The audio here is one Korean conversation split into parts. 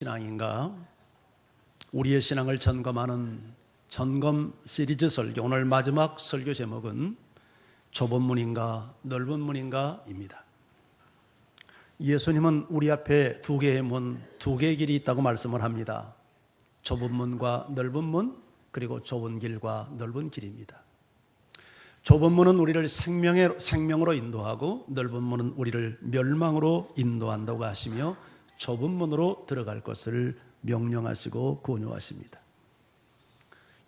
신앙인가? 우리의 신앙을 점검하는 점검 시리즈 설교, 오늘 마지막 설교 제목은 좁은 문인가 넓은 문인가입니다. 예수님은 우리 앞에 두 개의 문, 두 개의 길이 있다고 말씀을 합니다. 좁은 문과 넓은 문, 그리고 좁은 길과 넓은 길입니다. 좁은 문은 우리를 생명으로 인도하고 넓은 문은 우리를 멸망으로 인도한다고 하시며 좁은 문으로 들어갈 것을 명령하시고 권유하십니다.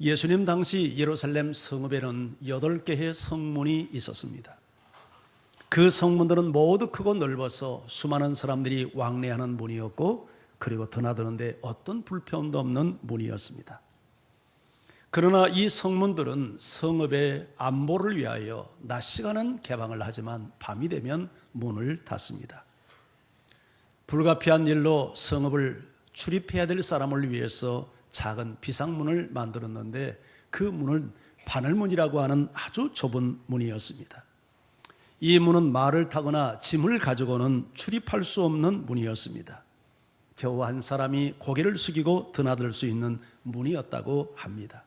예수님 당시 예루살렘 성읍에는 8개의 성문이 있었습니다. 그 성문들은 모두 크고 넓어서 수많은 사람들이 왕래하는 문이었고, 그리고 드나드는데 어떤 불편도 없는 문이었습니다. 그러나 이 성문들은 성읍의 안보를 위하여 낮 시간은 개방을 하지만 밤이 되면 문을 닫습니다. 불가피한 일로 성읍을 출입해야 될 사람을 위해서 작은 비상문을 만들었는데, 그 문은 바늘문이라고 하는 아주 좁은 문이었습니다. 이 문은 말을 타거나 짐을 가지고는 출입할 수 없는 문이었습니다. 겨우 한 사람이 고개를 숙이고 드나들 수 있는 문이었다고 합니다.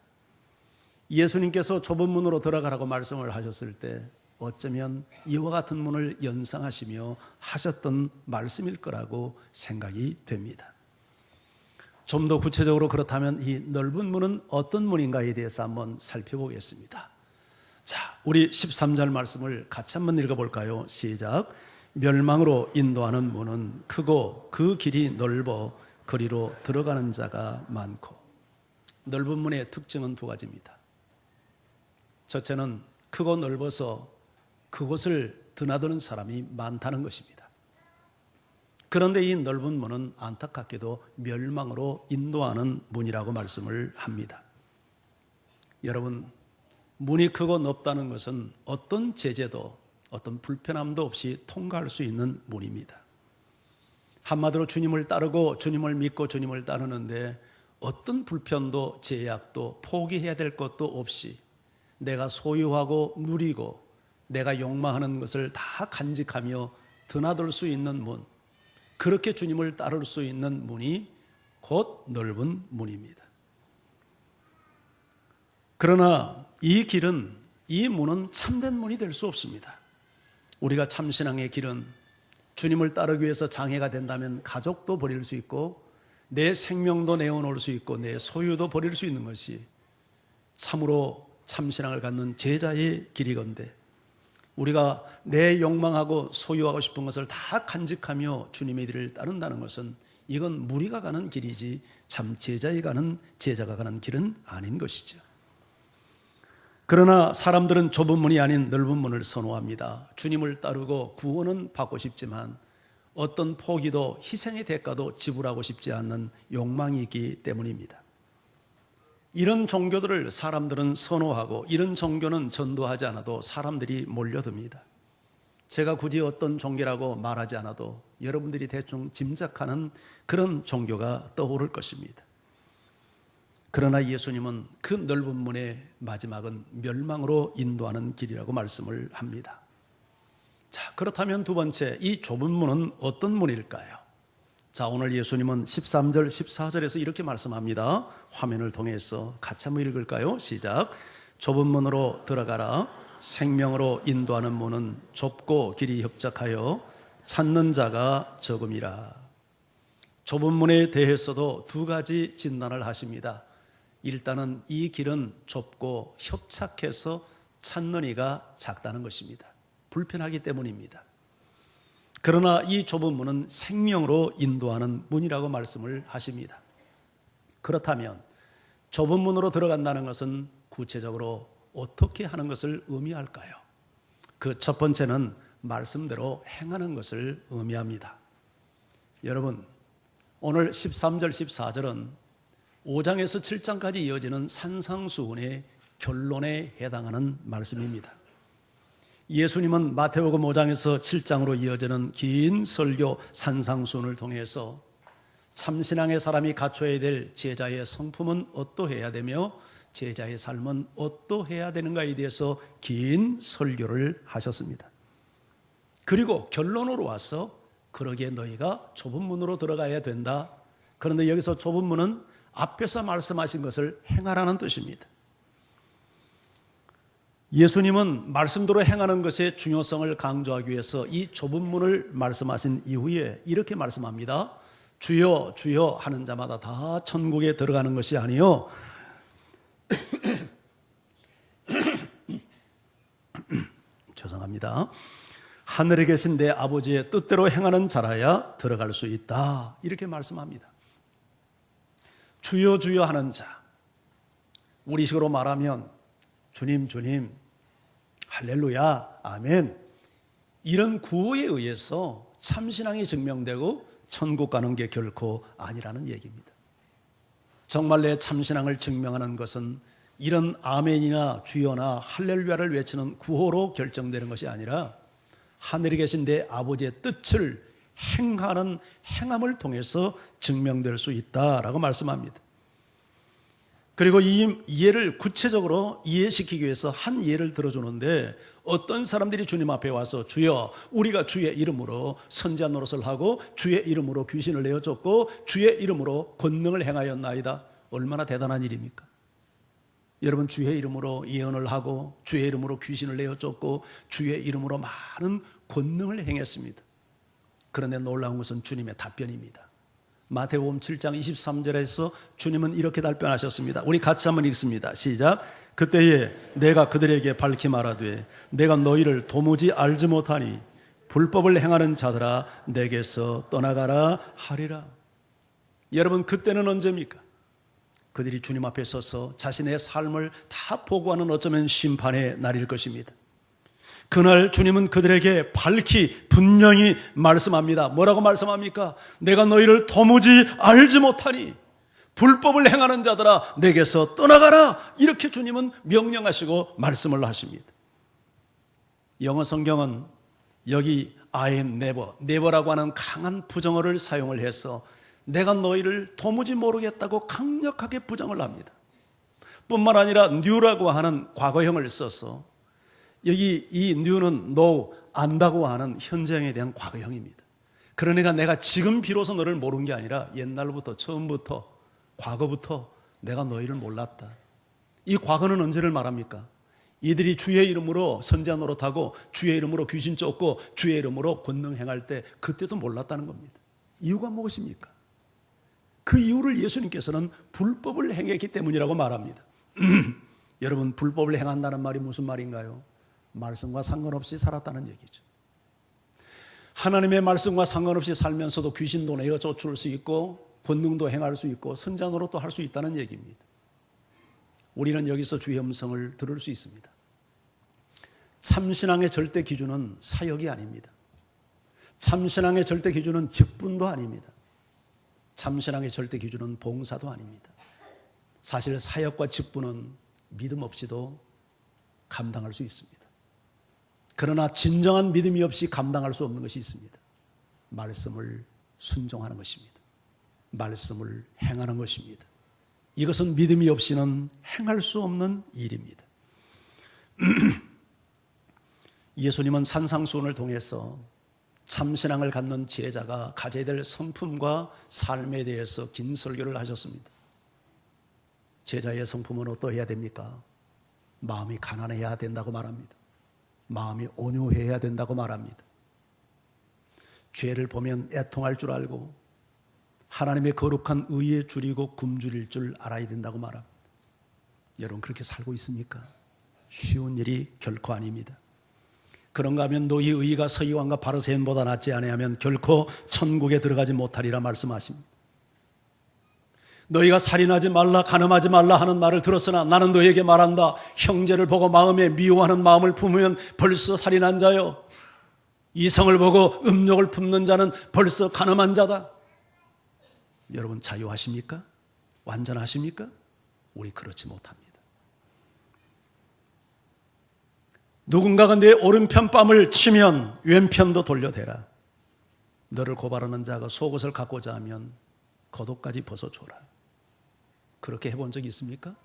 예수님께서 좁은 문으로 들어가라고 말씀을 하셨을 때 어쩌면 이와 같은 문을 연상하시며 하셨던 말씀일 거라고 생각이 됩니다. 좀 더 구체적으로 그렇다면 이 넓은 문은 어떤 문인가에 대해서 한번 살펴보겠습니다. 자, 우리 13절 말씀을 같이 한번 읽어볼까요? 시작. 멸망으로 인도하는 문은 크고 그 길이 넓어 그리로 들어가는 자가 많고. 넓은 문의 특징은 두 가지입니다. 첫째는 크고 넓어서 그곳을 드나드는 사람이 많다는 것입니다. 그런데 이 넓은 문은 안타깝게도 멸망으로 인도하는 문이라고 말씀을 합니다. 여러분, 문이 크고 넓다는 것은 어떤 제재도 어떤 불편함도 없이 통과할 수 있는 문입니다. 한마디로 주님을 따르고 주님을 믿고 주님을 따르는데 어떤 불편도 제약도 포기해야 될 것도 없이 내가 소유하고 누리고 내가 욕망하는 것을 다 간직하며 드나들 수 있는 문, 그렇게 주님을 따를 수 있는 문이 곧 넓은 문입니다. 그러나 이 길은, 이 문은 참된 문이 될 수 없습니다. 우리가 참신앙의 길은 주님을 따르기 위해서 장애가 된다면 가족도 버릴 수 있고 내 생명도 내어놓을 수 있고 내 소유도 버릴 수 있는 것이 참으로 참신앙을 갖는 제자의 길이건데, 우리가 내 욕망하고 소유하고 싶은 것을 다 간직하며 주님의 길을 따른다는 것은 이건 무리가 가는 길이지 참 제자가 가는 길은 아닌 것이죠. 그러나 사람들은 좁은 문이 아닌 넓은 문을 선호합니다. 주님을 따르고 구원은 받고 싶지만 어떤 포기도 희생의 대가도 지불하고 싶지 않는 욕망이 있기 때문입니다. 이런 종교들을 사람들은 선호하고 이런 종교는 전도하지 않아도 사람들이 몰려듭니다. 제가 굳이 어떤 종교라고 말하지 않아도 여러분들이 대충 짐작하는 그런 종교가 떠오를 것입니다. 그러나 예수님은 그 넓은 문의 마지막은 멸망으로 인도하는 길이라고 말씀을 합니다. 자, 그렇다면 두 번째, 이 좁은 문은 어떤 문일까요? 자, 오늘 예수님은 13절, 14절에서 이렇게 말씀합니다. 화면을 통해서 같이 한번 읽을까요? 시작. 좁은 문으로 들어가라. 생명으로 인도하는 문은 좁고 길이 협착하여 찾는 자가 적음이라. 좁은 문에 대해서도 두 가지 진단을 하십니다. 일단은 이 길은 좁고 협착해서 찾는 이가 작다는 것입니다. 불편하기 때문입니다. 그러나 이 좁은 문은 생명으로 인도하는 문이라고 말씀을 하십니다. 그렇다면 좁은 문으로 들어간다는 것은 구체적으로 어떻게 하는 것을 의미할까요? 그 첫 번째는 말씀대로 행하는 것을 의미합니다. 여러분, 오늘 13절, 14절은 5장에서 7장까지 이어지는 산상수훈의 결론에 해당하는 말씀입니다. 예수님은 마태복음 5장에서 7장으로 이어지는 긴 설교 산상수훈을 통해서 참신앙의 사람이 갖춰야 될 제자의 성품은 어떠해야 되며 제자의 삶은 어떠해야 되는가에 대해서 긴 설교를 하셨습니다. 그리고 결론으로 와서 그러기에 너희가 좁은 문으로 들어가야 된다. 그런데 여기서 좁은 문은 앞에서 말씀하신 것을 행하라는 뜻입니다. 예수님은 말씀대로 행하는 것의 중요성을 강조하기 위해서 이 좁은 문을 말씀하신 이후에 이렇게 말씀합니다. 주여 주여 하는 자마다 다 천국에 들어가는 것이 아니요 죄송합니다. 하늘에 계신 내 아버지의 뜻대로 행하는 자라야 들어갈 수 있다. 이렇게 말씀합니다. 주여 주여 하는 자, 우리식으로 말하면 주님 주님 할렐루야 아멘, 이런 구호에 의해서 참신앙이 증명되고 천국 가는 게 결코 아니라는 얘기입니다. 정말 내 참신앙을 증명하는 것은 이런 아멘이나 주여나 할렐루야를 외치는 구호로 결정되는 것이 아니라 하늘에 계신 내 아버지의 뜻을 행하는 행함을 통해서 증명될 수 있다라고 말씀합니다. 그리고 이 이해를 구체적으로 이해시키기 위해서 한 예를 들어주는데, 어떤 사람들이 주님 앞에 와서 주여 우리가 주의 이름으로 선지자 노릇을 하고 주의 이름으로 귀신을 내어쫓고 주의 이름으로 권능을 행하였나이다. 얼마나 대단한 일입니까? 여러분, 주의 이름으로 예언을 하고 주의 이름으로 귀신을 내어쫓고 주의 이름으로 많은 권능을 행했습니다. 그런데 놀라운 것은 주님의 답변입니다. 마태복음 7장 23절에서 주님은 이렇게 답변하셨습니다. 우리 같이 한번 읽습니다. 시작. 그때에 내가 그들에게 밝히 말하되 내가 너희를 도무지 알지 못하니 불법을 행하는 자들아 내게서 떠나가라 하리라. 여러분, 그때는 언제입니까? 그들이 주님 앞에 서서 자신의 삶을 다 보고하는 어쩌면 심판의 날일 것입니다. 그날 주님은 그들에게 밝히 분명히 말씀합니다. 뭐라고 말씀합니까? 내가 너희를 도무지 알지 못하니 불법을 행하는 자들아 내게서 떠나가라. 이렇게 주님은 명령하시고 말씀을 하십니다. 영어 성경은 여기 I am never라고 하는 강한 부정어를 사용을 해서 내가 너희를 도무지 모르겠다고 강력하게 부정을 합니다. 뿐만 아니라 new라고 하는 과거형을 써서 여기 이 new는 know, 안다고 하는 현재형에 대한 과거형입니다. 그러니까 내가 지금 비로소 너를 모른 게 아니라 옛날부터, 처음부터, 과거부터 내가 너희를 몰랐다. 이 과거는 언제를 말합니까? 이들이 주의 이름으로 선지자 노릇하고 주의 이름으로 귀신 쫓고 주의 이름으로 권능 행할 때 그때도 몰랐다는 겁니다. 이유가 무엇입니까? 그 이유를 예수님께서는 불법을 행했기 때문이라고 말합니다. 여러분, 불법을 행한다는 말이 무슨 말인가요? 말씀과 상관없이 살았다는 얘기죠. 하나님의 말씀과 상관없이 살면서도 귀신도 내어 쫓을 수 있고 권능도 행할 수 있고 선지자 노릇도 할 수 있다는 얘기입니다. 우리는 여기서 주의 음성을 들을 수 있습니다. 참신앙의 절대 기준은 사역이 아닙니다. 참신앙의 절대 기준은 직분도 아닙니다. 참신앙의 절대 기준은 봉사도 아닙니다. 사실 사역과 직분은 믿음 없이도 감당할 수 있습니다. 그러나 진정한 믿음이 없이 감당할 수 없는 것이 있습니다. 말씀을 순종하는 것입니다. 말씀을 행하는 것입니다. 이것은 믿음이 없이는 행할 수 없는 일입니다. 예수님은 산상수훈을 통해서 참신앙을 갖는 제자가 가져야 될 성품과 삶에 대해서 긴 설교를 하셨습니다. 제자의 성품은 어떠해야 됩니까? 마음이 가난해야 된다고 말합니다. 마음이 온유해야 된다고 말합니다. 죄를 보면 애통할 줄 알고 하나님의 거룩한 의에 줄이고 굶주릴 줄 알아야 된다고 말합니다. 여러분, 그렇게 살고 있습니까? 쉬운 일이 결코 아닙니다. 그런가 하면 너희 의가 서기관과 바리새인보다 낫지 아니하면 결코 천국에 들어가지 못하리라 말씀하십니다. 너희가 살인하지 말라, 간음하지 말라 하는 말을 들었으나 나는 너희에게 말한다. 형제를 보고 마음에 미워하는 마음을 품으면 벌써 살인한 자요, 이성을 보고 음욕을 품는 자는 벌써 간음한 자다. 여러분, 자유하십니까? 완전하십니까? 우리 그렇지 못합니다. 누군가가 내 오른편 뺨을 치면 왼편도 돌려대라. 너를 고발하는 자가 속옷을 갖고자 하면 겉옷까지 벗어줘라. 그렇게 해본 적이 있습니까?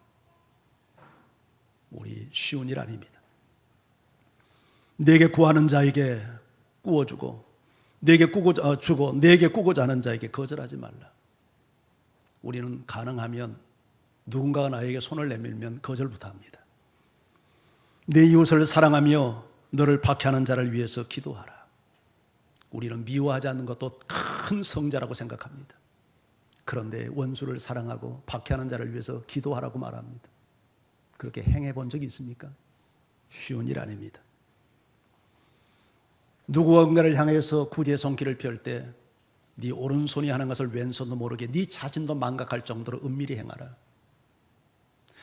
우리 쉬운 일 아닙니다. 내게 구하는 자에게 꾸어주고 내게 꾸고자 하는 자에게 거절하지 말라. 우리는 가능하면 누군가가 나에게 손을 내밀면 거절부터 합니다. 내 이웃을 사랑하며 너를 박해하는 자를 위해서 기도하라. 우리는 미워하지 않는 것도 큰 성자라고 생각합니다. 그런데 원수를 사랑하고 박해하는 자를 위해서 기도하라고 말합니다. 그렇게 행해 본 적이 있습니까? 쉬운 일 아닙니다. 누구인가를 향해서 구제 손길을 펼 때 네 오른손이 하는 것을 왼손도 모르게 네 자신도 망각할 정도로 은밀히 행하라.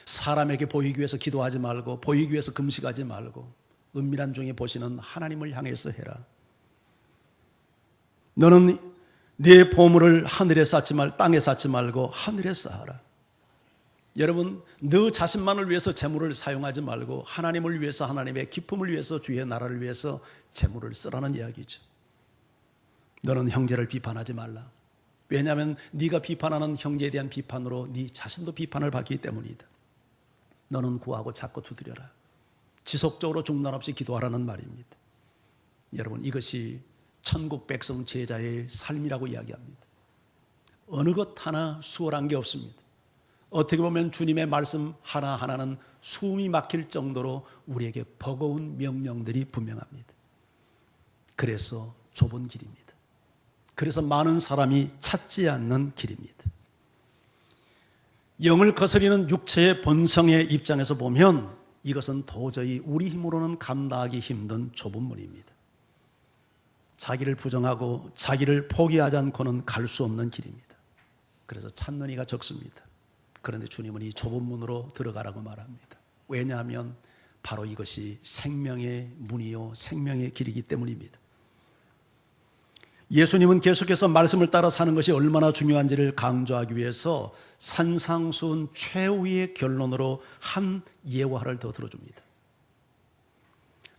사람에게 보이기 위해서 기도하지 말고 보이기 위해서 금식하지 말고 은밀한 중에 보시는 하나님을 향해서 해라. 너는 네 보물을 하늘에 쌓지 땅에 쌓지 말고 하늘에 쌓아라. 여러분, 너 자신만을 위해서 재물을 사용하지 말고 하나님을 위해서, 하나님의 기쁨을 위해서, 주의 나라를 위해서 재물을 쓰라는 이야기죠. 너는 형제를 비판하지 말라. 왜냐하면 네가 비판하는 형제에 대한 비판으로 네 자신도 비판을 받기 때문이다. 너는 구하고 찾고 두드려라. 지속적으로 중단 없이 기도하라는 말입니다. 여러분, 이것이 천국 백성 제자의 삶이라고 이야기합니다. 어느 것 하나 수월한 게 없습니다. 어떻게 보면 주님의 말씀 하나하나는 숨이 막힐 정도로 우리에게 버거운 명령들이 분명합니다. 그래서 좁은 길입니다. 그래서 많은 사람이 찾지 않는 길입니다. 영을 거스리는 육체의 본성의 입장에서 보면 이것은 도저히 우리 힘으로는 감당하기 힘든 좁은 문입니다. 자기를 부정하고 자기를 포기하지 않고는 갈 수 없는 길입니다. 그래서 찾는 이가 적습니다. 그런데 주님은 이 좁은 문으로 들어가라고 말합니다. 왜냐하면 바로 이것이 생명의 문이요 생명의 길이기 때문입니다. 예수님은 계속해서 말씀을 따라 사는 것이 얼마나 중요한지를 강조하기 위해서 산상수훈 최후의 결론으로 한 예화를 더 들어줍니다.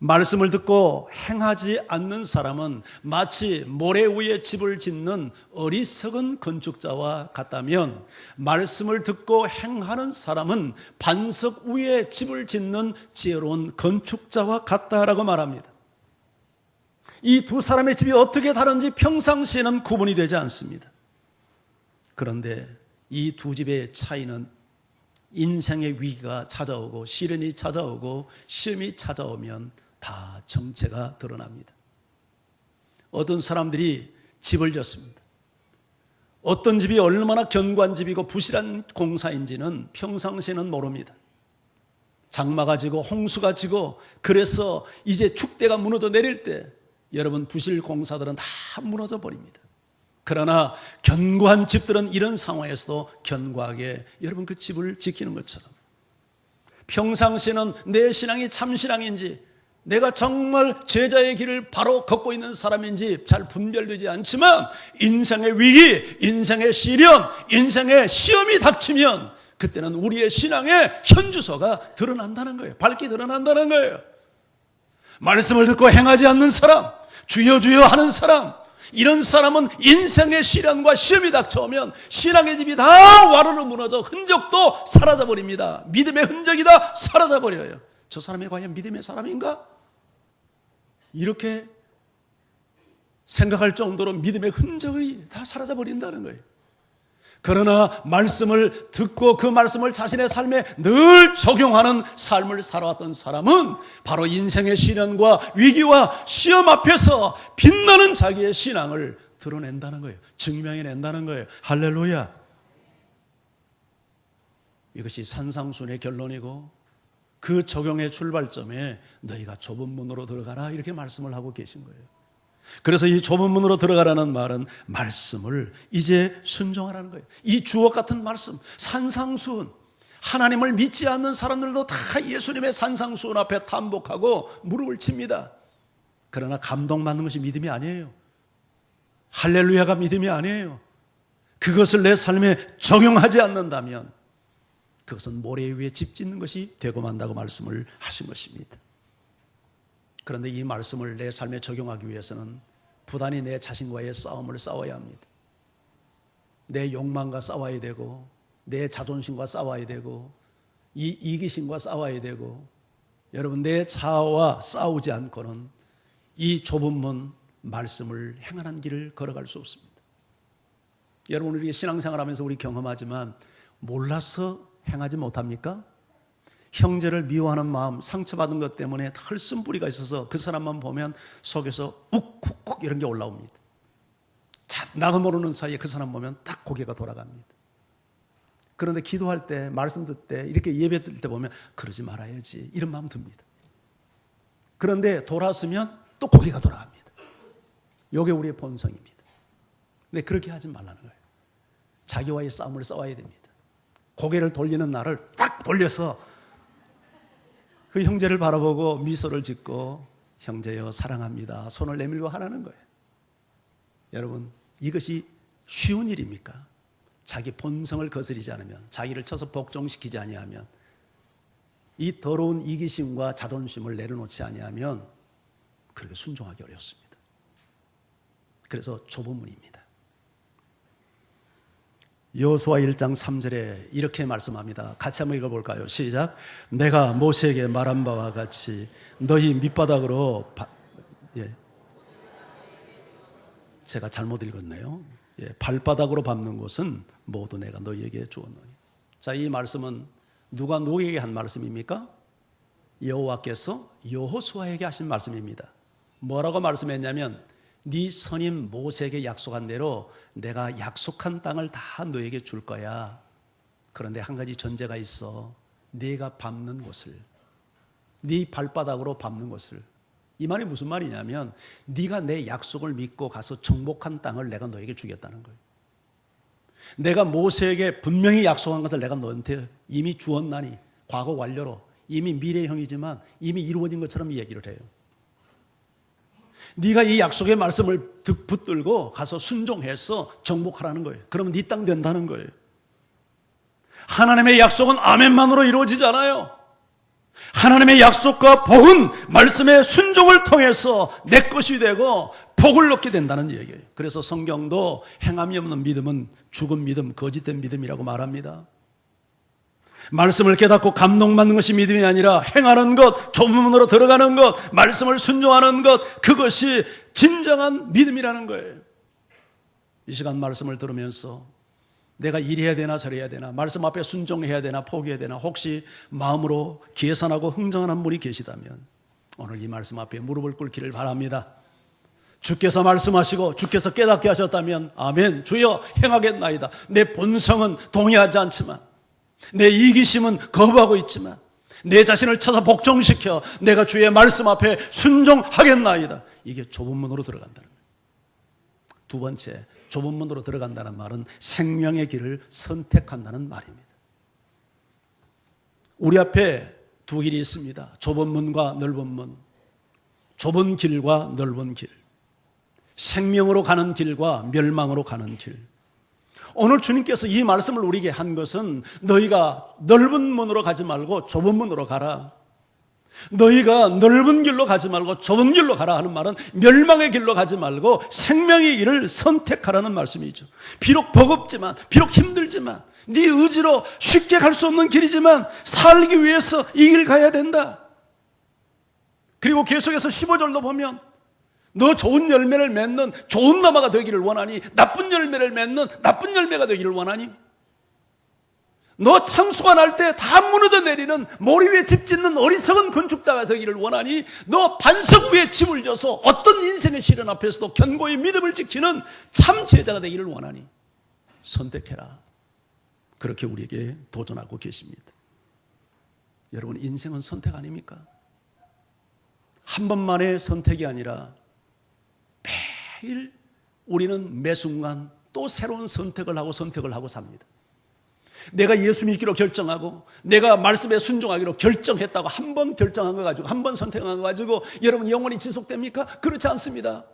말씀을 듣고 행하지 않는 사람은 마치 모래 위에 집을 짓는 어리석은 건축자와 같다면 말씀을 듣고 행하는 사람은 반석 위에 집을 짓는 지혜로운 건축자와 같다라고 말합니다. 이 두 사람의 집이 어떻게 다른지 평상시에는 구분이 되지 않습니다. 그런데 이 두 집의 차이는 인생의 위기가 찾아오고 시련이 찾아오고 시험이 찾아오면 다 정체가 드러납니다. 어떤 사람들이 집을 짓습니다. 어떤 집이 얼마나 견고한 집이고 부실한 공사인지는 평상시에는 모릅니다. 장마가 지고 홍수가 지고 그래서 이제 축대가 무너져 내릴 때 여러분 부실 공사들은 다 무너져 버립니다. 그러나 견고한 집들은 이런 상황에서도 견고하게 여러분 그 집을 지키는 것처럼 평상시에는 내 신앙이 참 신앙인지 내가 정말 제자의 길을 바로 걷고 있는 사람인지 잘 분별되지 않지만 인생의 위기, 인생의 시련, 인생의 시험이 닥치면 그때는 우리의 신앙의 현주소가 드러난다는 거예요. 밝게 드러난다는 거예요. 말씀을 듣고 행하지 않는 사람, 주여 주여 하는 사람, 이런 사람은 인생의 시련과 시험이 닥쳐오면 신앙의 집이 다 와르르 무너져 흔적도 사라져버립니다. 믿음의 흔적이 다 사라져버려요. 저 사람이 과연 믿음의 사람인가? 이렇게 생각할 정도로 믿음의 흔적이 다 사라져버린다는 거예요. 그러나 말씀을 듣고 그 말씀을 자신의 삶에 늘 적용하는 삶을 살아왔던 사람은 바로 인생의 시련과 위기와 시험 앞에서 빛나는 자기의 신앙을 드러낸다는 거예요. 증명해낸다는 거예요. 할렐루야. 이것이 산상수훈의 결론이고 그 적용의 출발점에 너희가 좁은 문으로 들어가라 이렇게 말씀을 하고 계신 거예요. 그래서 이 좁은 문으로 들어가라는 말은 말씀을 이제 순종하라는 거예요. 이 주옥 같은 말씀, 산상수훈, 하나님을 믿지 않는 사람들도 다 예수님의 산상수훈 앞에 탄복하고 무릎을 칩니다. 그러나 감동받는 것이 믿음이 아니에요. 할렐루야가 믿음이 아니에요. 그것을 내 삶에 적용하지 않는다면 그것은 모래 위에 집 짓는 것이 되고 만다고 말씀을 하신 것입니다. 그런데 이 말씀을 내 삶에 적용하기 위해서는 부단히 내 자신과의 싸움을 싸워야 합니다. 내 욕망과 싸워야 되고 내 자존심과 싸워야 되고 이 이기심과 싸워야 되고 여러분 내 자아와 싸우지 않고는 이 좁은 문 말씀을 행하는 길을 걸어갈 수 없습니다. 여러분, 우리 신앙생활하면서 우리 경험하지만 몰라서 행하지 못합니까? 형제를 미워하는 마음, 상처받은 것 때문에 털 쓴뿌리가 있어서 그 사람만 보면 속에서 욱욱욱 이런 게 올라옵니다. 자, 나도 모르는 사이에 그 사람 보면 딱 고개가 돌아갑니다. 그런데 기도할 때, 말씀 듣을 때, 이렇게 예배 드릴 때 보면 그러지 말아야지 이런 마음 듭니다. 그런데 돌아서면 또 고개가 돌아갑니다. 이게 우리의 본성입니다. 근데 그렇게 하지 말라는 거예요. 자기와의 싸움을 싸워야 됩니다. 고개를 돌리는 날을 딱 돌려서 그 형제를 바라보고 미소를 짓고 형제여 사랑합니다 손을 내밀고 하라는 거예요. 여러분, 이것이 쉬운 일입니까? 자기 본성을 거스리지 않으면, 자기를 쳐서 복종시키지 아니하면, 이 더러운 이기심과 자존심을 내려놓지 아니하면 그렇게 순종하기 어렵습니다. 그래서 좁은 문입니다. 여호수아 1장 3절에 이렇게 말씀합니다. 같이 한번 읽어볼까요? 시작. 내가 모세에게 말한 바와 같이 너희 밑바닥으로 제가 잘못 읽었네요. 발바닥으로 밟는 것은 모두 내가 너희에게 주었노니. 자, 이 말씀은 누가 누구에게 한 말씀입니까? 여호와께서 여호수아에게 하신 말씀입니다. 뭐라고 말씀했냐면 네 선임 모세에게 약속한 대로 내가 약속한 땅을 다 너에게 줄 거야. 그런데 한 가지 전제가 있어. 네가 밟는 곳을, 네 발바닥으로 밟는 곳을. 이 말이 무슨 말이냐면 네가 내 약속을 믿고 가서 정복한 땅을 내가 너에게 주겠다는 거예요. 내가 모세에게 분명히 약속한 것을 내가 너한테 이미 주었나니, 과거 완료로 이미 미래형이지만 이미 이루어진 것처럼 얘기를 해요. 네가 이 약속의 말씀을 붙들고 가서 순종해서 정복하라는 거예요. 그러면 네 땅 된다는 거예요. 하나님의 약속은 아멘만으로 이루어지지 않아요. 하나님의 약속과 복은 말씀의 순종을 통해서 내 것이 되고 복을 얻게 된다는 얘기예요. 그래서 성경도 행함이 없는 믿음은 죽은 믿음, 거짓된 믿음이라고 말합니다. 말씀을 깨닫고 감동받는 것이 믿음이 아니라 행하는 것, 좁은 문으로 들어가는 것, 말씀을 순종하는 것, 그것이 진정한 믿음이라는 거예요. 이 시간 말씀을 들으면서 내가 이래야 되나 저래야 되나, 말씀 앞에 순종해야 되나 포기해야 되나, 혹시 마음으로 계산하고 흥정하는 분이 계시다면 오늘 이 말씀 앞에 무릎을 꿇기를 바랍니다. 주께서 말씀하시고 주께서 깨닫게 하셨다면 아멘, 주여 행하겠나이다. 내 본성은 동의하지 않지만, 내 이기심은 거부하고 있지만 내 자신을 쳐서 복종시켜 내가 주의 말씀 앞에 순종하겠나이다. 이게 좁은 문으로 들어간다는 거예요. 두 번째, 좁은 문으로 들어간다는 말은 생명의 길을 선택한다는 말입니다. 우리 앞에 두 길이 있습니다. 좁은 문과 넓은 문. 좁은 길과 넓은 길. 생명으로 가는 길과 멸망으로 가는 길. 오늘 주님께서 이 말씀을 우리에게 한 것은 너희가 넓은 문으로 가지 말고 좁은 문으로 가라. 너희가 넓은 길로 가지 말고 좁은 길로 가라 하는 말은 멸망의 길로 가지 말고 생명의 길을 선택하라는 말씀이죠. 비록 버겁지만, 비록 힘들지만, 네 의지로 쉽게 갈 수 없는 길이지만 살기 위해서 이 길 가야 된다. 그리고 계속해서 15절로 보면 너 좋은 열매를 맺는 좋은 나무가 되기를 원하니, 나쁜 열매를 맺는 나쁜 열매가 되기를 원하니, 너 창수가 날 때 다 무너져 내리는 모리 위에 집 짓는 어리석은 건축자가 되기를 원하니, 너 반석 위에 집을 져서 어떤 인생의 시련 앞에서도 견고히 믿음을 지키는 참 제자가 되기를 원하니 선택해라. 그렇게 우리에게 도전하고 계십니다. 여러분, 인생은 선택 아닙니까? 한 번만의 선택이 아니라 매일 우리는 매 순간 또 새로운 선택을 하고 삽니다. 내가 예수 믿기로 결정하고 내가 말씀에 순종하기로 결정했다고 한 번 결정한 거 가지고, 한 번 선택한 거 가지고 여러분 영원히 지속됩니까? 그렇지 않습니다.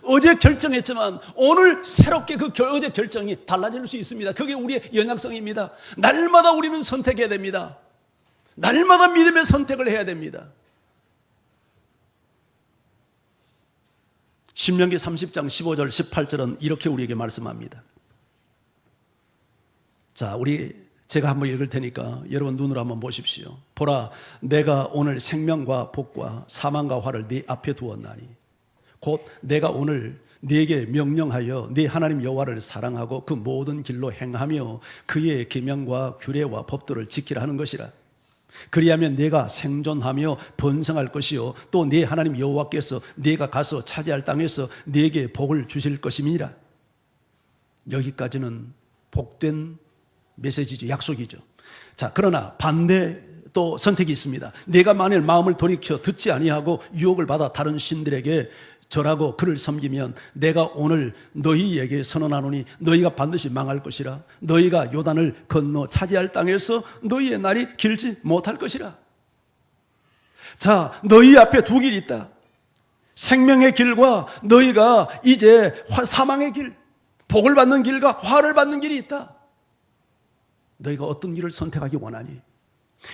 어제 결정했지만 오늘 새롭게 그 어제 결정이 달라질 수 있습니다. 그게 우리의 연약성입니다. 날마다 우리는 선택해야 됩니다. 날마다 믿음의 선택을 해야 됩니다. 신명기 30장 15절 18절은 이렇게 우리에게 말씀합니다. 자, 제가 한번 읽을 테니까 여러분 눈으로 한번 보십시오. 보라, 내가 오늘 생명과 복과 사망과 화를 네 앞에 두었나니 곧 내가 오늘 네게 명령하여 네 하나님 여호와를 사랑하고 그 모든 길로 행하며 그의 계명과 규례와 법도를 지키라 하는 것이라. 그리하면 네가 생존하며 번성할 것이요 또 네 하나님 여호와께서 네가 가서 차지할 땅에서 네게 복을 주실 것임이니라. 여기까지는 복된 메시지죠. 약속이죠. 자, 그러나 반대 또 선택이 있습니다. 내가 만일 마음을 돌이켜 듣지 아니하고 유혹을 받아 다른 신들에게 절하고 그를 섬기면 내가 오늘 너희에게 선언하노니 너희가 반드시 망할 것이라. 너희가 요단을 건너 차지할 땅에서 너희의 날이 길지 못할 것이라. 자, 너희 앞에 두 길이 있다. 생명의 길과 너희가 이제 사망의 길, 복을 받는 길과 화를 받는 길이 있다. 너희가 어떤 길을 선택하기 원하니?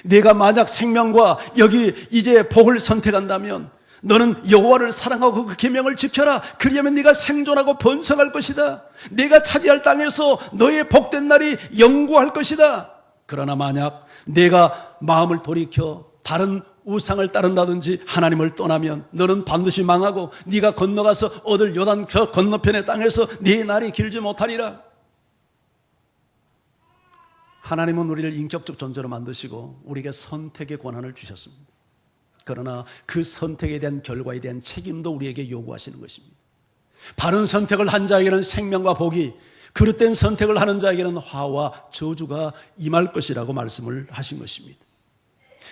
내가 만약 생명과 여기 이제 복을 선택한다면 너는 여호와를 사랑하고 그 계명을 지켜라. 그리하면 네가 생존하고 번성할 것이다. 네가 차지할 땅에서 너의 복된 날이 영구할 것이다. 그러나 만약 내가 마음을 돌이켜 다른 우상을 따른다든지 하나님을 떠나면 너는 반드시 망하고 네가 건너가서 얻을 요단 저 건너편의 땅에서 네 날이 길지 못하리라. 하나님은 우리를 인격적 존재로 만드시고 우리에게 선택의 권한을 주셨습니다. 그러나 그 선택에 대한 결과에 대한 책임도 우리에게 요구하시는 것입니다. 바른 선택을 한 자에게는 생명과 복이, 그릇된 선택을 하는 자에게는 화와 저주가 임할 것이라고 말씀을 하신 것입니다.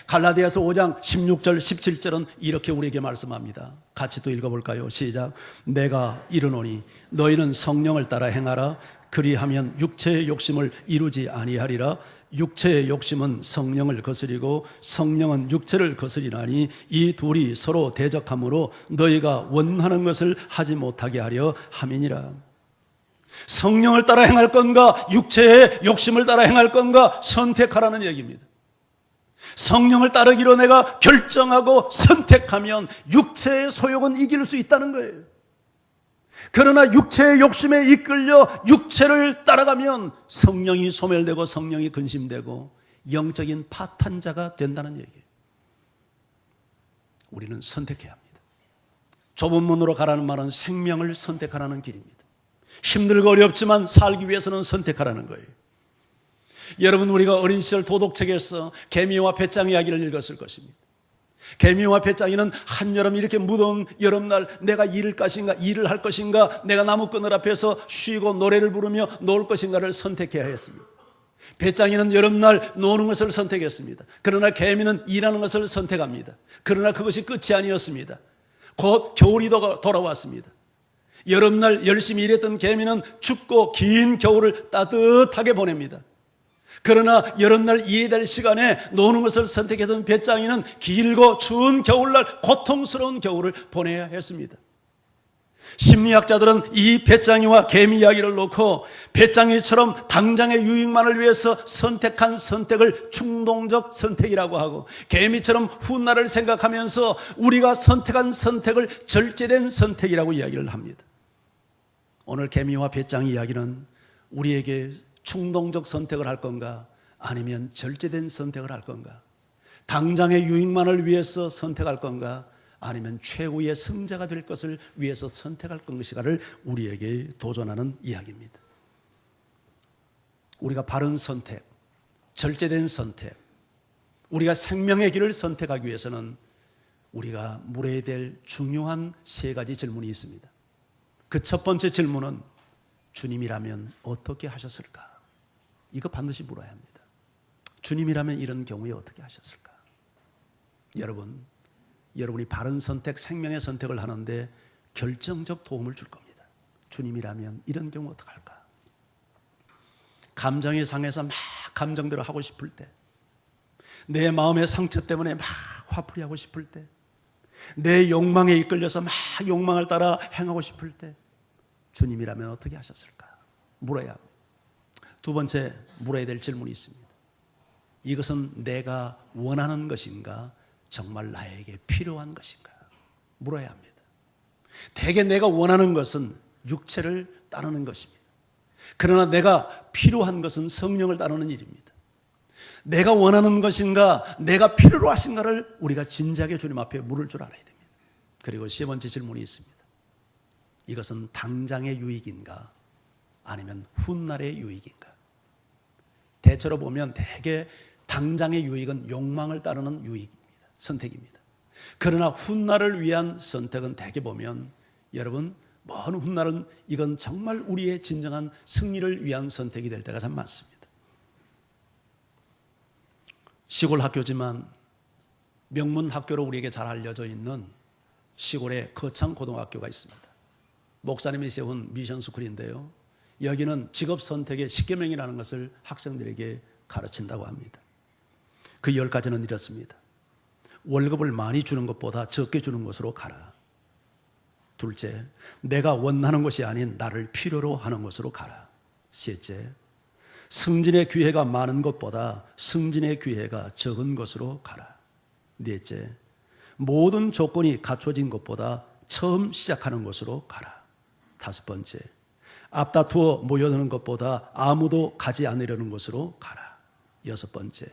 갈라디아서 5장 16절 17절은 이렇게 우리에게 말씀합니다. 같이 또 읽어볼까요? 시작. 내가 이르노니 너희는 성령을 따라 행하라. 그리하면 육체의 욕심을 이루지 아니하리라. 육체의 욕심은 성령을 거스리고 성령은 육체를 거스리나니 이 둘이 서로 대적하므로 너희가 원하는 것을 하지 못하게 하려 함이니라. 성령을 따라 행할 건가 육체의 욕심을 따라 행할 건가 선택하라는 얘기입니다. 성령을 따르기로 내가 결정하고 선택하면 육체의 소욕은 이길 수 있다는 거예요. 그러나 육체의 욕심에 이끌려 육체를 따라가면 성령이 소멸되고 성령이 근심되고 영적인 파탄자가 된다는 얘기예요. 우리는 선택해야 합니다. 좁은 문으로 가라는 말은 생명을 선택하라는 길입니다. 힘들고 어렵지만 살기 위해서는 선택하라는 거예요. 여러분, 우리가 어린 시절 도덕책에서 개미와 배짱 이야기를 읽었을 것입니다. 개미와 배짱이는 한여름 이렇게 무더운 여름날 내가 일을 할 것인가, 내가 나무그늘 앞에서 쉬고 노래를 부르며 놀 것인가를 선택해야 했습니다. 배짱이는 여름날 노는 것을 선택했습니다. 그러나 개미는 일하는 것을 선택합니다. 그러나 그것이 끝이 아니었습니다. 곧 겨울이 돌아왔습니다. 여름날 열심히 일했던 개미는 춥고 긴 겨울을 따뜻하게 보냅니다. 그러나 여름날 일이 될 시간에 노는 것을 선택했던 배짱이는 길고 추운 겨울날 고통스러운 겨울을 보내야 했습니다. 심리학자들은 이 배짱이와 개미 이야기를 놓고 배짱이처럼 당장의 유익만을 위해서 선택한 선택을 충동적 선택이라고 하고, 개미처럼 훗날을 생각하면서 우리가 선택한 선택을 절제된 선택이라고 이야기를 합니다. 오늘 개미와 배짱이 이야기는 우리에게 충동적 선택을 할 건가, 아니면 절제된 선택을 할 건가, 당장의 유익만을 위해서 선택할 건가, 아니면 최후의 승자가 될 것을 위해서 선택할 것인가를 우리에게 도전하는 이야기입니다. 우리가 바른 선택, 절제된 선택, 우리가 생명의 길을 선택하기 위해서는 우리가 물어야 될 중요한 세 가지 질문이 있습니다. 그 첫 번째 질문은 주님이라면 어떻게 하셨을까? 이거 반드시 물어야 합니다. 주님이라면 이런 경우에 어떻게 하셨을까? 여러분이 바른 선택, 생명의 선택을 하는데 결정적 도움을 줄 겁니다. 주님이라면 이런 경우 어떡할까? 감정이 상해서 막 감정대로 하고 싶을 때, 내 마음의 상처 때문에 막 화풀이 하고 싶을 때, 내 욕망에 이끌려서 막 욕망을 따라 행하고 싶을 때 주님이라면 어떻게 하셨을까? 물어야 합니다. 두 번째 물어야 될 질문이 있습니다. 이것은 내가 원하는 것인가, 정말 나에게 필요한 것인가 물어야 합니다. 대개 내가 원하는 것은 육체를 따르는 것입니다. 그러나 내가 필요한 것은 성령을 따르는 일입니다. 내가 원하는 것인가, 내가 필요로 하신가를 우리가 진지하게 주님 앞에 물을 줄 알아야 됩니다. 그리고 세 번째 질문이 있습니다. 이것은 당장의 유익인가 아니면 훗날의 유익인가? 대체로 보면 대개 당장의 유익은 욕망을 따르는 유익입니다. 선택입니다. 그러나 훗날을 위한 선택은 대개 보면 여러분 먼 훗날은 이건 정말 우리의 진정한 승리를 위한 선택이 될 때가 참 많습니다. 시골 학교지만 명문 학교로 우리에게 잘 알려져 있는 시골의 거창 고등학교가 있습니다. 목사님이 세운 미션 스쿨인데요. 여기는 직업 선택의 10계명이라는 것을 학생들에게 가르친다고 합니다. 그 10가지는 이렇습니다. 월급을 많이 주는 것보다 적게 주는 곳으로 가라. 둘째, 내가 원하는 것이 아닌 나를 필요로 하는 곳으로 가라. 셋째, 승진의 기회가 많은 것보다 승진의 기회가 적은 곳으로 가라. 넷째, 모든 조건이 갖춰진 것보다 처음 시작하는 곳으로 가라. 다섯 번째, 앞다투어 모여드는 것보다 아무도 가지 않으려는 곳으로 가라. 여섯 번째,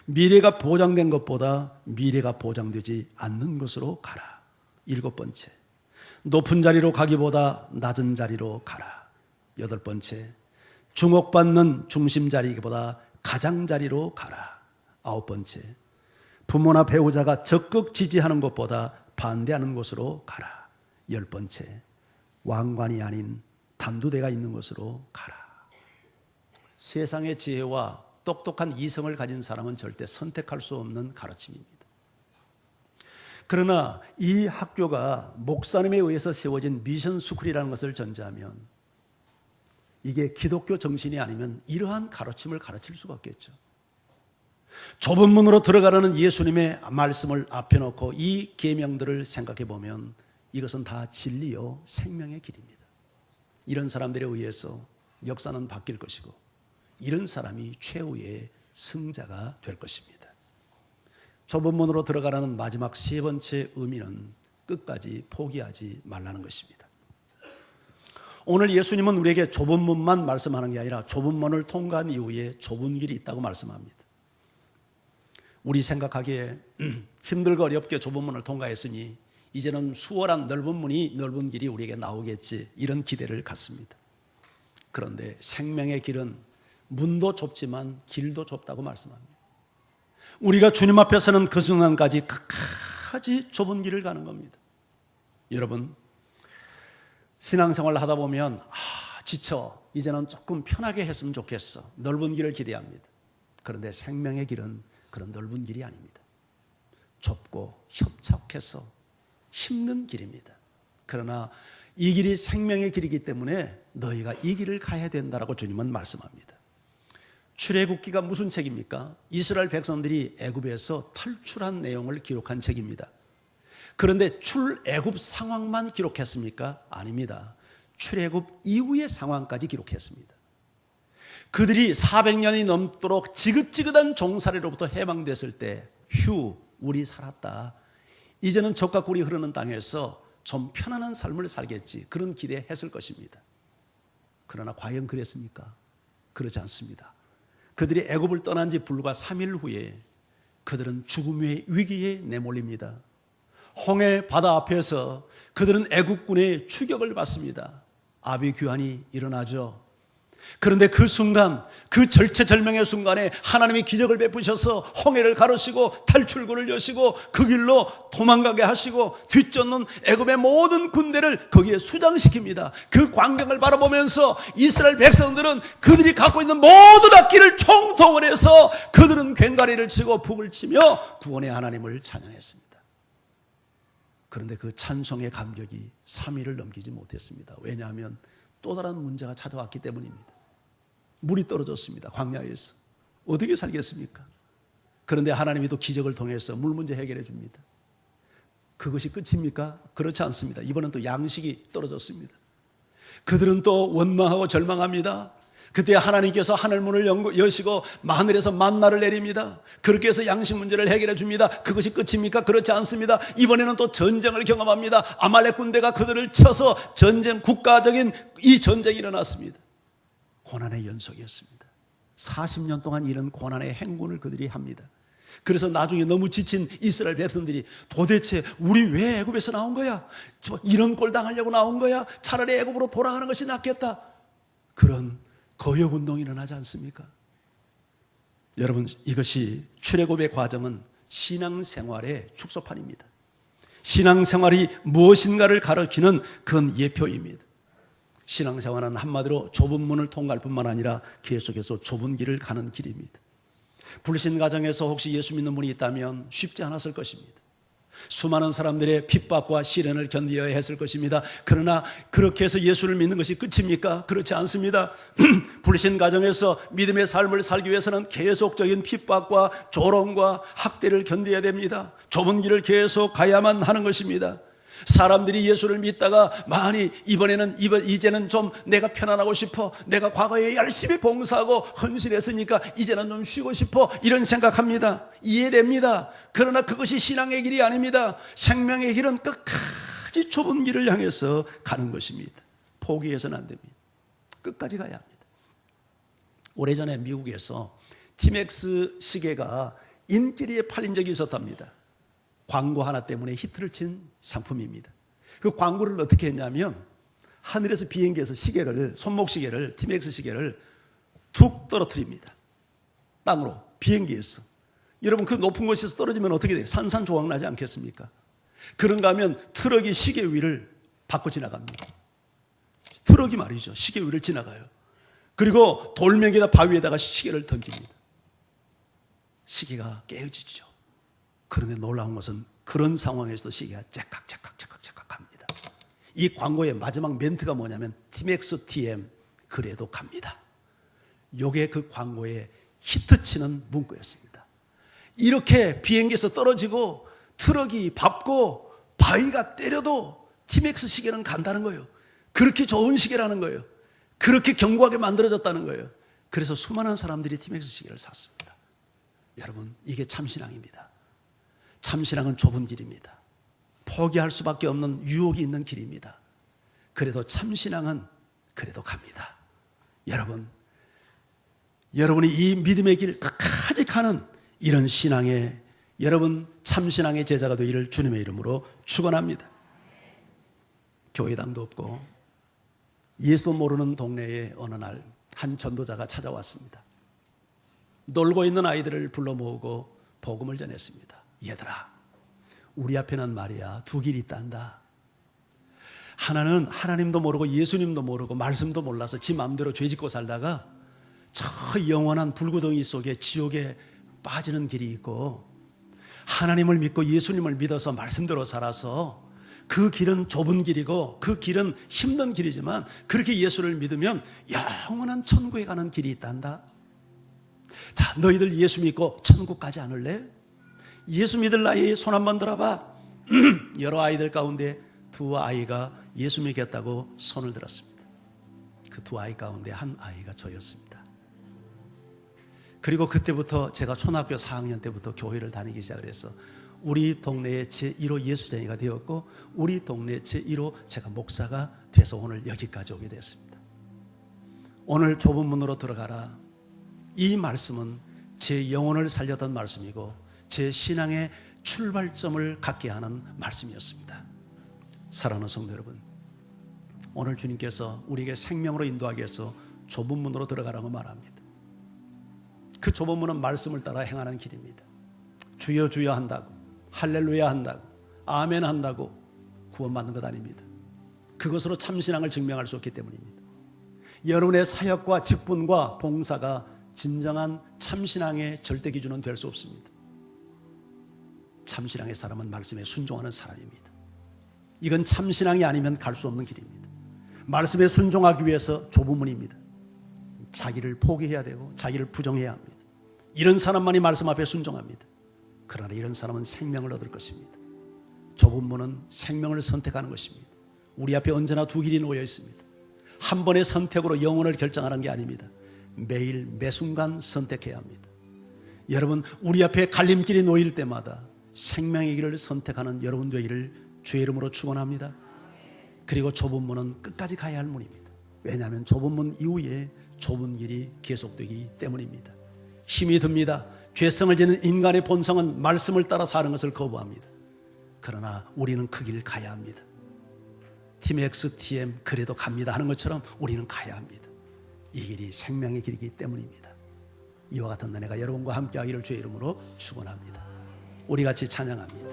미래가 보장된 것보다 미래가 보장되지 않는 곳으로 가라. 일곱 번째, 높은 자리로 가기보다 낮은 자리로 가라. 여덟 번째, 주목받는 중심 자리보다 가장 자리로 가라. 아홉 번째, 부모나 배우자가 적극 지지하는 것보다 반대하는 곳으로 가라. 열 번째, 왕관이 아닌 단두대가 있는 곳으로 가라. 세상의 지혜와 똑똑한 이성을 가진 사람은 절대 선택할 수 없는 가르침입니다. 그러나 이 학교가 목사님에 의해서 세워진 미션 스쿨이라는 것을 전제하면 이게 기독교 정신이 아니면 이러한 가르침을 가르칠 수가 없겠죠. 좁은 문으로 들어가라는 예수님의 말씀을 앞에 놓고 이 계명들을 생각해 보면 이것은 다 진리요 생명의 길입니다. 이런 사람들에 의해서 역사는 바뀔 것이고 이런 사람이 최후의 승자가 될 것입니다. 좁은 문으로 들어가라는 마지막 세 번째 의미는 끝까지 포기하지 말라는 것입니다. 오늘 예수님은 우리에게 좁은 문만 말씀하는 게 아니라 좁은 문을 통과한 이후에 좁은 길이 있다고 말씀합니다. 우리 생각하기에 힘들고 어렵게 좁은 문을 통과했으니 이제는 수월한 넓은 문이 넓은 길이 우리에게 나오겠지 이런 기대를 갖습니다. 그런데 생명의 길은 문도 좁지만 길도 좁다고 말씀합니다. 우리가 주님 앞에 서는 그 순간까지 끝까지 좁은 길을 가는 겁니다. 여러분 신앙생활을 하다 보면 지쳐 이제는 조금 편하게 했으면 좋겠어 넓은 길을 기대합니다. 그런데 생명의 길은 그런 넓은 길이 아닙니다. 좁고 협착해서 힘든 길입니다. 그러나 이 길이 생명의 길이기 때문에 너희가 이 길을 가야 된다라고 주님은 말씀합니다. 출애굽기가 무슨 책입니까? 이스라엘 백성들이 애굽에서 탈출한 내용을 기록한 책입니다. 그런데 출애굽 상황만 기록했습니까? 아닙니다. 출애굽 이후의 상황까지 기록했습니다. 그들이 400년이 넘도록 지긋지긋한 종살이로부터 해방됐을 때 휴 우리 살았다. 이제는 적과 꿀이 흐르는 땅에서 좀 편안한 삶을 살겠지 그런 기대했을 것입니다. 그러나 과연 그랬습니까? 그렇지 않습니다. 그들이 애굽을 떠난 지 불과 3일 후에 그들은 죽음의 위기에 내몰립니다. 홍해 바다 앞에서 그들은 애국군의 추격을 받습니다. 아비규환이 일어나죠. 그런데 그 순간, 그 절체절명의 순간에 하나님이 기적을 베푸셔서 홍해를 가르시고 탈출구를 여시고 그 길로 도망가게 하시고 뒤쫓는 애굽의 모든 군대를 거기에 수장시킵니다. 그 광경을 바라보면서 이스라엘 백성들은 그들이 갖고 있는 모든 악기를 총동원해서 그들은 괭가리를 치고 북을 치며 구원의 하나님을 찬양했습니다. 그런데 그 찬송의 감격이 3일을 넘기지 못했습니다. 왜냐하면 또 다른 문제가 찾아왔기 때문입니다. 물이 떨어졌습니다. 광야에서. 어떻게 살겠습니까? 그런데 하나님이 또 기적을 통해서 물 문제 해결해 줍니다. 그것이 끝입니까? 그렇지 않습니다. 이번엔 또 양식이 떨어졌습니다. 그들은 또 원망하고 절망합니다. 그때 하나님께서 하늘문을 여시고 하늘에서 만나를 내립니다. 그렇게 해서 양식 문제를 해결해 줍니다. 그것이 끝입니까? 그렇지 않습니다. 이번에는 또 전쟁을 경험합니다. 아말렉 군대가 그들을 쳐서 전쟁, 국가적인 이 전쟁이 일어났습니다. 고난의 연속이었습니다. 40년 동안 이런 고난의 행군을 그들이 합니다. 그래서 나중에 너무 지친 이스라엘 백성들이 도대체 우리 왜 애굽에서 나온 거야? 이런 꼴 당하려고 나온 거야? 차라리 애굽으로 돌아가는 것이 낫겠다. 그런 거역운동이 일어나지 않습니까? 여러분, 이것이 출애굽의 과정은 신앙생활의 축소판입니다. 신앙생활이 무엇인가를 가르치는 그건 예표입니다. 신앙생활은 한마디로 좁은 문을 통과할 뿐만 아니라 계속해서 좁은 길을 가는 길입니다. 불신 가정에서 혹시 예수 믿는 분이 있다면 쉽지 않았을 것입니다. 수많은 사람들의 핍박과 시련을 견디어야 했을 것입니다. 그러나 그렇게 해서 예수를 믿는 것이 끝입니까? 그렇지 않습니다. 불신 가정에서 믿음의 삶을 살기 위해서는 계속적인 핍박과 조롱과 학대를 견뎌야 됩니다. 좁은 길을 계속 가야만 하는 것입니다. 사람들이 예수를 믿다가 많이 이제는 좀 내가 편안하고 싶어, 내가 과거에 열심히 봉사하고 헌신했으니까 이제는 좀 쉬고 싶어, 이런 생각합니다. 이해됩니다. 그러나 그것이 신앙의 길이 아닙니다. 생명의 길은 끝까지 좁은 길을 향해서 가는 것입니다. 포기해서는 안 됩니다. 끝까지 가야 합니다. 오래전에 미국에서 티맥스 시계가 인기리에 팔린 적이 있었답니다. 광고 하나 때문에 히트를 친 상품입니다. 그 광고를 어떻게 했냐면 하늘에서 비행기에서 시계를, 손목시계를, 티맥스 시계를 툭 떨어뜨립니다. 땅으로, 비행기에서. 여러분, 그 높은 곳에서 떨어지면 어떻게 돼요? 산산조각 나지 않겠습니까? 그런가 하면 트럭이 시계 위를 밟고 지나갑니다. 트럭이 말이죠, 시계 위를 지나가요. 그리고 돌멩이에다 바위에다가 시계를 던집니다. 시계가 깨어지죠. 그런데 놀라운 것은 그런 상황에서도 시계가 째깍 합니다. 이 광고의 마지막 멘트가 뭐냐면 티맥스 TM, 그래도 갑니다. 이게 그 광고의 히트치는 문구였습니다. 이렇게 비행기에서 떨어지고 트럭이 밟고 바위가 때려도 티맥스 시계는 간다는 거예요. 그렇게 좋은 시계라는 거예요. 그렇게 견고하게 만들어졌다는 거예요. 그래서 수많은 사람들이 티맥스 시계를 샀습니다. 여러분, 이게 참신앙입니다. 참신앙은 좁은 길입니다. 포기할 수밖에 없는 유혹이 있는 길입니다. 그래도 참신앙은 그래도 갑니다. 여러분이 이 믿음의 길 끝까지 가는 이런 신앙의, 여러분 참신앙의 제자가 되기를 주님의 이름으로 축원합니다. 교회당도 없고 예수도 모르는 동네에 어느 날 한 전도자가 찾아왔습니다. 놀고 있는 아이들을 불러 모으고 복음을 전했습니다. 얘들아, 우리 앞에는 말이야 두 길이 있단다. 하나는 하나님도 모르고 예수님도 모르고 말씀도 몰라서 지 마음대로 죄짓고 살다가 저 영원한 불구덩이 속에 지옥에 빠지는 길이 있고, 하나님을 믿고 예수님을 믿어서 말씀대로 살아서 그 길은 좁은 길이고 그 길은 힘든 길이지만 그렇게 예수를 믿으면 영원한 천국에 가는 길이 있단다. 자, 너희들 예수 믿고 천국 가지 않을래? 예수 믿을 나이 손 한번 들어봐. 여러 아이들 가운데 두 아이가 예수 믿겠다고 손을 들었습니다. 그 두 아이 가운데 한 아이가 저였습니다. 그리고 그때부터 제가 초등학교 4학년 때부터 교회를 다니기 시작을 해서 우리 동네의 제1호 예수쟁이가 되었고, 우리 동네 제1호 제가 목사가 돼서 오늘 여기까지 오게 되었습니다. 오늘 좁은 문으로 들어가라, 이 말씀은 제 영혼을 살렸던 말씀이고 제 신앙의 출발점을 갖게 하는 말씀이었습니다. 사랑하는 성도 여러분, 오늘 주님께서 우리에게 생명으로 인도하기 위해서 좁은 문으로 들어가라고 말합니다. 그 좁은 문은 말씀을 따라 행하는 길입니다. 주여 주여 한다고, 할렐루야 한다고, 아멘 한다고 구원받는 것 아닙니다. 그것으로 참신앙을 증명할 수 없기 때문입니다. 여러분의 사역과 직분과 봉사가 진정한 참신앙의 절대 기준은 될 수 없습니다. 참신앙의 사람은 말씀에 순종하는 사람입니다. 이건 참신앙이 아니면 갈 수 없는 길입니다. 말씀에 순종하기 위해서 좁은 문입니다. 자기를 포기해야 되고 자기를 부정해야 합니다. 이런 사람만이 말씀 앞에 순종합니다. 그러나 이런 사람은 생명을 얻을 것입니다. 좁은 문은 생명을 선택하는 것입니다. 우리 앞에 언제나 두 길이 놓여 있습니다. 한 번의 선택으로 영혼을 결정하는 게 아닙니다. 매일 매순간 선택해야 합니다. 여러분, 우리 앞에 갈림길이 놓일 때마다 생명의 길을 선택하는 여러분 되기를 주의 이름으로 축원합니다. 그리고 좁은 문은 끝까지 가야 할 문입니다. 왜냐하면 좁은 문 이후에 좁은 길이 계속되기 때문입니다. 힘이 듭니다. 죄성을 지닌 인간의 본성은 말씀을 따라 사는 것을 거부합니다. 그러나 우리는 그 길 가야 합니다. 팀 X, TM 그래도 갑니다 하는 것처럼 우리는 가야 합니다. 이 길이 생명의 길이기 때문입니다. 이와 같은 은혜가 여러분과 함께 하기를 주의 이름으로 축원합니다. 우리 같이 찬양합니다.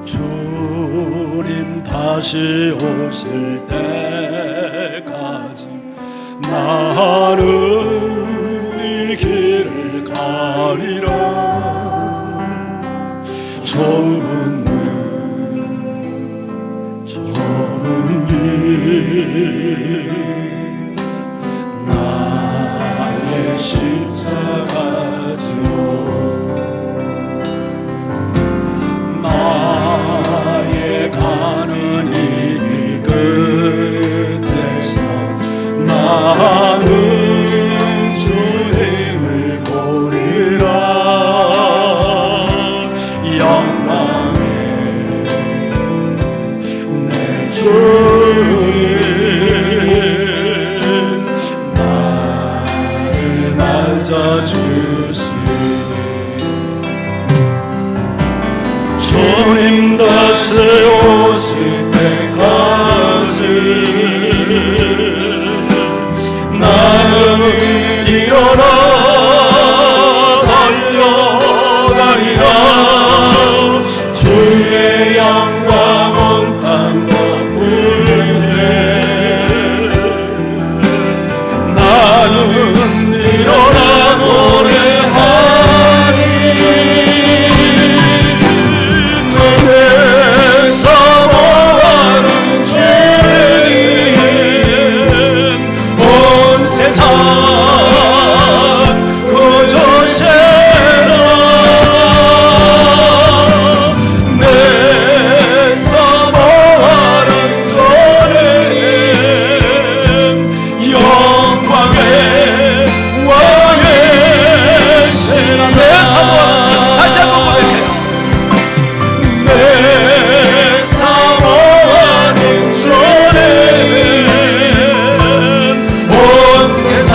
주님 다시 오실 때까지 나는 이 길을 가리라. 좁은 길 나의 십자가 지요 나의 가는 이 길 끝에서 나는 주님을 보리라. 영광의 내 주님 나를 맞아주시니 주님 다시 오실 때까지 나는 일어나 달려가리라. 주의 영광 온 땅과 불에 나는 일어나 노래하리. 세상 구주시라. 내 사모하는 주님 영광의 왕이시라. 내 사모하는 주 다시 한번 고백해요. 내 사모하는 주님 세상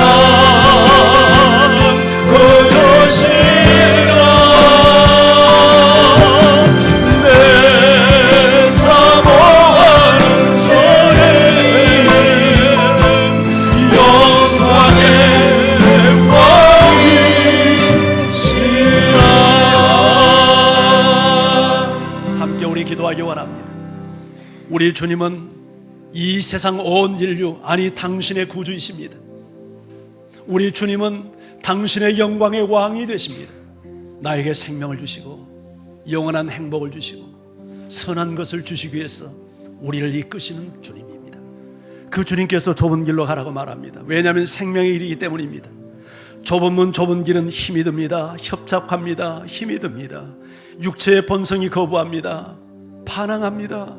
구주시라. 내 사모하는 주님 영광의 왕이시라. 함께 우리 기도하기 원합니다. 우리 주님은 이 세상 온 인류, 아니 당신의 구주이십니다. 우리 주님은 당신의 영광의 왕이 되십니다. 나에게 생명을 주시고 영원한 행복을 주시고 선한 것을 주시기 위해서 우리를 이끄시는 주님입니다. 그 주님께서 좁은 길로 가라고 말합니다. 왜냐하면 생명의 길이기 때문입니다. 좁은 문 좁은 길은 힘이 듭니다. 협잡합니다. 힘이 듭니다. 육체의 본성이 거부합니다. 반항합니다.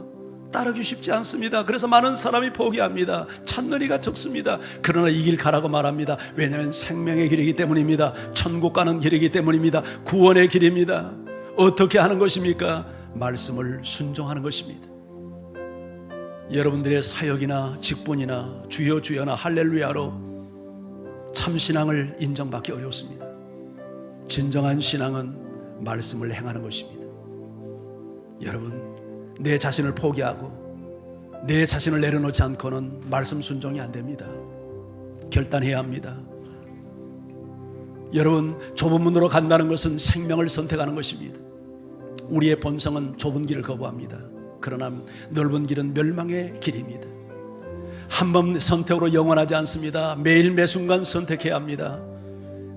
따르기 쉽지 않습니다. 그래서 많은 사람이 포기합니다. 찾는 이가 적습니다. 그러나 이 길 가라고 말합니다. 왜냐하면 생명의 길이기 때문입니다. 천국 가는 길이기 때문입니다. 구원의 길입니다. 어떻게 하는 것입니까? 말씀을 순종하는 것입니다. 여러분들의 사역이나 직분이나 주여 주여나 할렐루야로 참신앙을 인정받기 어렵습니다. 진정한 신앙은 말씀을 행하는 것입니다. 여러분, 내 자신을 포기하고 내 자신을 내려놓지 않고는 말씀 순종이 안 됩니다. 결단해야 합니다. 여러분, 좁은 문으로 간다는 것은 생명을 선택하는 것입니다. 우리의 본성은 좁은 길을 거부합니다. 그러나 넓은 길은 멸망의 길입니다. 한 번 선택으로 영원하지 않습니다. 매일 매순간 선택해야 합니다.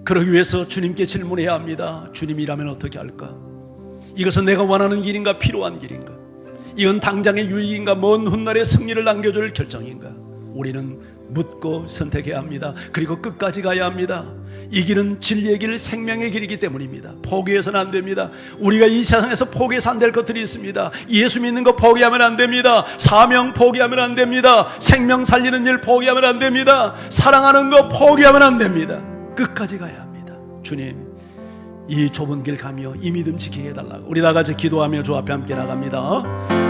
그러기 위해서 주님께 질문해야 합니다. 주님이라면 어떻게 할까? 이것은 내가 원하는 길인가 필요한 길인가? 이건 당장의 유익인가 먼 훗날의 승리를 남겨줄 결정인가? 우리는 묻고 선택해야 합니다. 그리고 끝까지 가야 합니다. 이 길은 진리의 길, 생명의 길이기 때문입니다. 포기해서는 안 됩니다. 우리가 이 세상에서 포기해서 안 될 것들이 있습니다. 예수 믿는 거 포기하면 안 됩니다. 사명 포기하면 안 됩니다. 생명 살리는 일 포기하면 안 됩니다. 사랑하는 거 포기하면 안 됩니다. 끝까지 가야 합니다. 주님, 이 좁은 길 가며 이 믿음 지키게 해달라고 우리 다 같이 기도하며 주 앞에 함께 나갑니다.